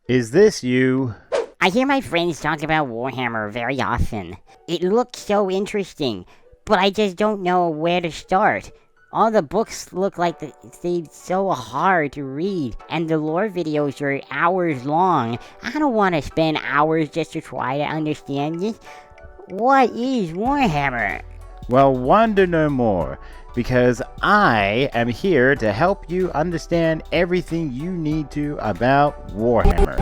Is this you? I hear my friends talk about Warhammer very often. It looks so interesting, but I just don't know where to start. All the books look like they're so hard to read, and the lore videos are hours long. I don't want to spend hours just to try to understand this. What is Warhammer? Well, wonder no more, because I am here to help you understand everything you need to about Warhammer.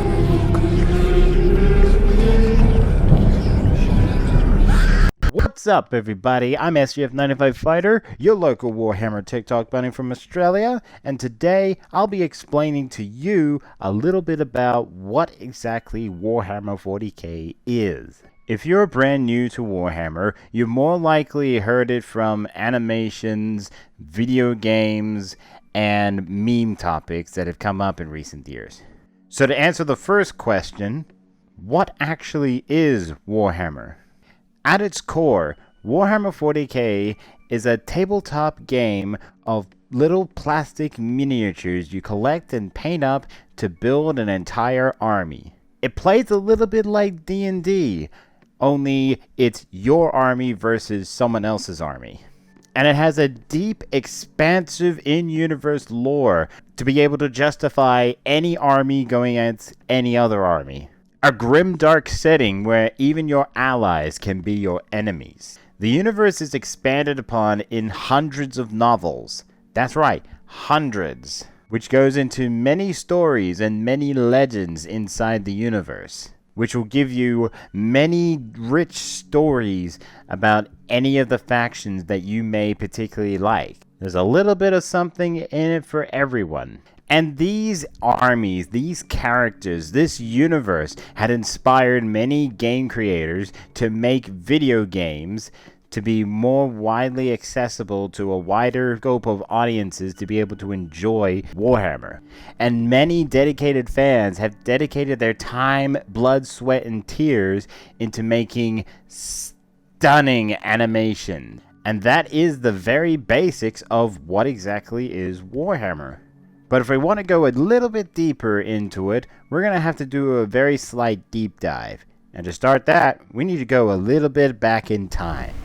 What's up, everybody? I'm SGF95 Fighter, your local Warhammer TikTok bunny from Australia, and today I'll be explaining to you a little bit about what exactly Warhammer 40k is. If you're brand new to Warhammer, you've more likely heard it from animations, video games, and meme topics that have come up in recent years. So to answer the first question, what actually is Warhammer? At its core, Warhammer 40k is a tabletop game of little plastic miniatures you collect and paint up to build an entire army. It plays a little bit like D&D, only it's your army versus someone else's army. And it has a deep, expansive in-universe lore to be able to justify any army going against any other army. A grim, dark setting where even your allies can be your enemies. The universe is expanded upon in hundreds of novels. That's right, hundreds. Which goes into many stories and many legends inside the universe. Which will give you many rich stories about any of the factions that you may particularly like. There's a little bit of something in it for everyone. And these armies, these characters, this universe had inspired many game creators to make video games to be more widely accessible to a wider scope of audiences to be able to enjoy Warhammer. And many dedicated fans have dedicated their time, blood, sweat, and tears into making stunning animation. And that is the very basics of what exactly is Warhammer. But if we want to go a little bit deeper into it, we're going to have to do a very slight deep dive. And to start that, we need to go a little bit back in time.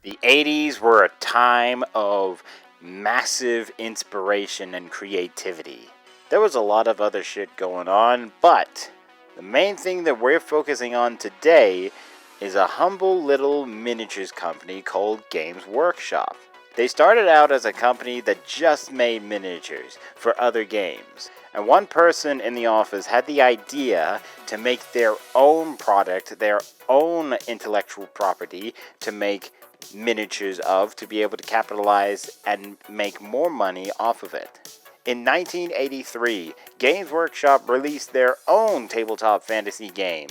The 80s were a time of massive inspiration and creativity. There was a lot of other shit going on, but the main thing that we're focusing on today is a humble little miniatures company called Games Workshop. They started out as a company that just made miniatures for other games. And one person in the office had the idea to make their own product, their own intellectual property to make miniatures of, to be able to capitalize and make more money off of it. In 1983, Games Workshop released their own tabletop fantasy game,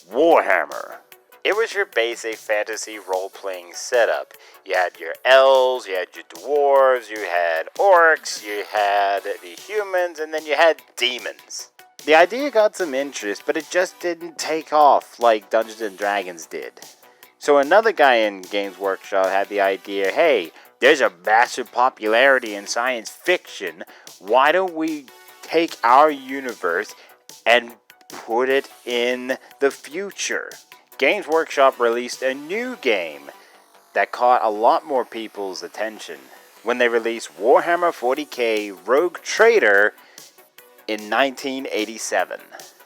Warhammer. It was your basic fantasy role-playing setup. You had your elves, you had your dwarves, you had orcs, you had the humans, and then you had demons. The idea got some interest, but it just didn't take off like Dungeons & Dragons did. So another guy in Games Workshop had the idea, hey, there's a massive popularity in science fiction. Why don't we take our universe and put it in the future? Games Workshop released a new game that caught a lot more people's attention when they released Warhammer 40k Rogue Trader in 1987.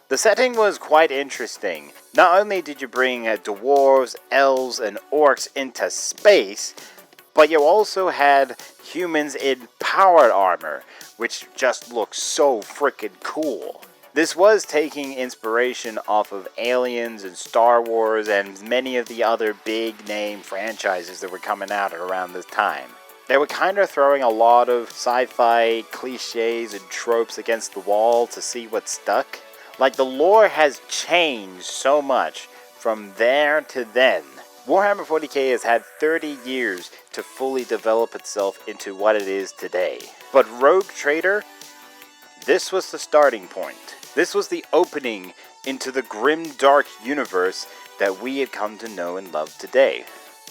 The setting was quite interesting. Not only did you bring dwarves, elves, and orcs into space, but you also had humans in powered armor, which just looks so freaking cool. This was taking inspiration off of Aliens and Star Wars and many of the other big name franchises that were coming out at around this time. They were kind of throwing a lot of sci-fi cliches and tropes against the wall to see what stuck. Like, the lore has changed so much from there to then. Warhammer 40k has had 30 years to fully develop itself into what it is today. But Rogue Trader, this was the starting point. This was the opening into the grim, dark universe that we had come to know and love today.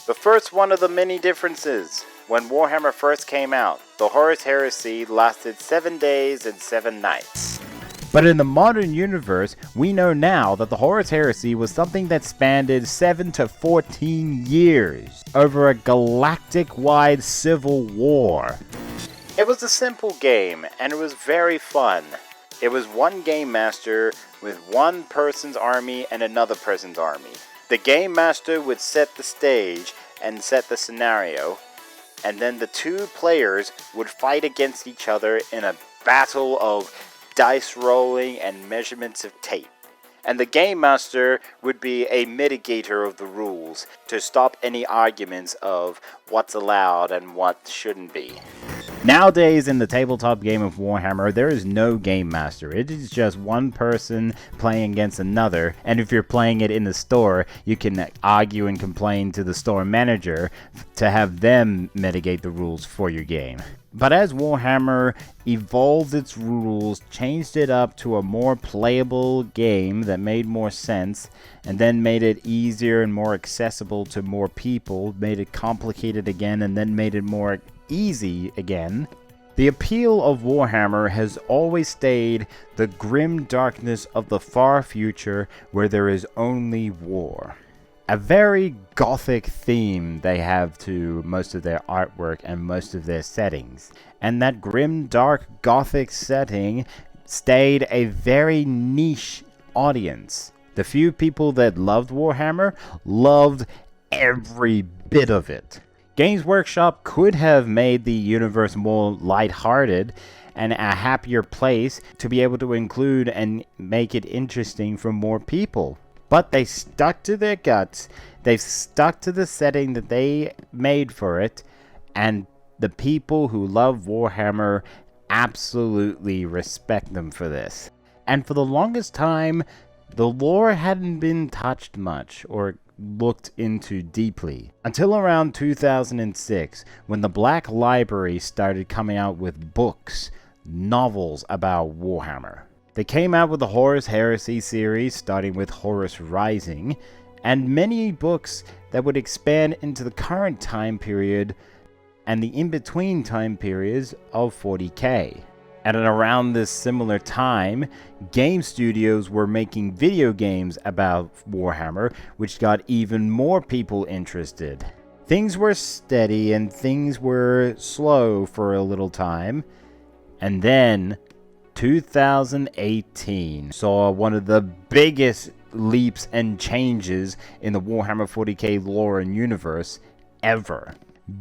The first one of the many differences. When Warhammer first came out, the Horus Heresy lasted 7 days and 7 nights. But in the modern universe, we know now that the Horus Heresy was something that spanned 7 to 14 years over a galactic-wide civil war. It was a simple game, and it was very fun. It was one game master with one person's army and another person's army. The game master would set the stage and set the scenario, and then the two players would fight against each other in a battle of dice rolling and measurements of tape. And the game master would be a mitigator of the rules to stop any arguments of what's allowed and what shouldn't be. Nowadays, in the tabletop game of Warhammer, there is no game master. It is just one person playing against another, and if you're playing it in the store, you can argue and complain to the store manager to have them mitigate the rules for your game. But as Warhammer evolved its rules, changed it up to a more playable game that made more sense, and then made it easier and more accessible to more people, made it complicated again, and then made it more easy again, the appeal of Warhammer has always stayed the grim darkness of the far future where there is only war. A very gothic theme they have to most of their artwork and most of their settings. And that grim, dark, gothic setting stayed a very niche audience. The few people that loved Warhammer loved every bit of it. Games Workshop could have made the universe more lighthearted and a happier place to be able to include and make it interesting for more people. But they stuck to their guts, they've stuck to the setting that they made for it, and the people who love Warhammer absolutely respect them for this. And for the longest time, the lore hadn't been touched much or looked into deeply until around 2006, when the Black Library started coming out with books, novels about Warhammer. They came out with the Horus Heresy series, starting with Horus Rising, and many books that would expand into the current time period and the in-between time periods of 40k. And at around this similar time, game studios were making video games about Warhammer, which got even more people interested. Things were steady and things were slow for a little time, and then 2018 saw one of the biggest leaps and changes in the Warhammer 40k lore and universe ever.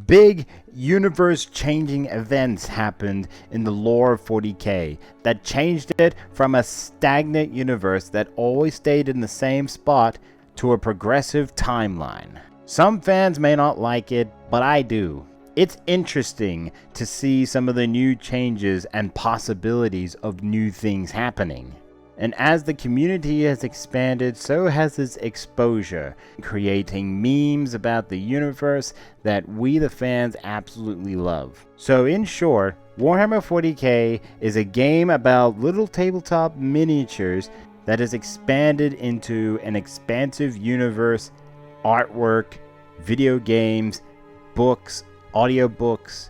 Big universe-changing events happened in the lore of 40k that changed it from a stagnant universe that always stayed in the same spot to a progressive timeline. Some fans may not like it, but I do. It's interesting to see some of the new changes and possibilities of new things happening. And as the community has expanded, so has its exposure, creating memes about the universe that we the fans absolutely love. So in short, Warhammer 40k is a game about little tabletop miniatures that has expanded into an expansive universe, artwork, video games, books, audiobooks,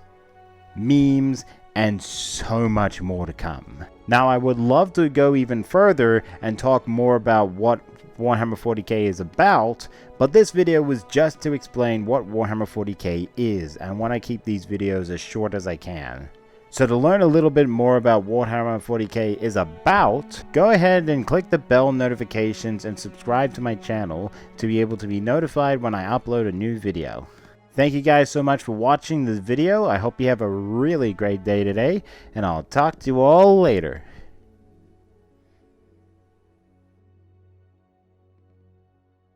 memes, and so much more to come. Now, I would love to go even further and talk more about what Warhammer 40k is about, but this video was just to explain what Warhammer 40k is, and I want to keep these videos as short as I can. So to learn a little bit more about what Warhammer 40k is about, go ahead and click the bell notifications and subscribe to my channel to be able to be notified when I upload a new video. Thank you guys so much for watching this video. I hope you have a really great day today, and I'll talk to you all later.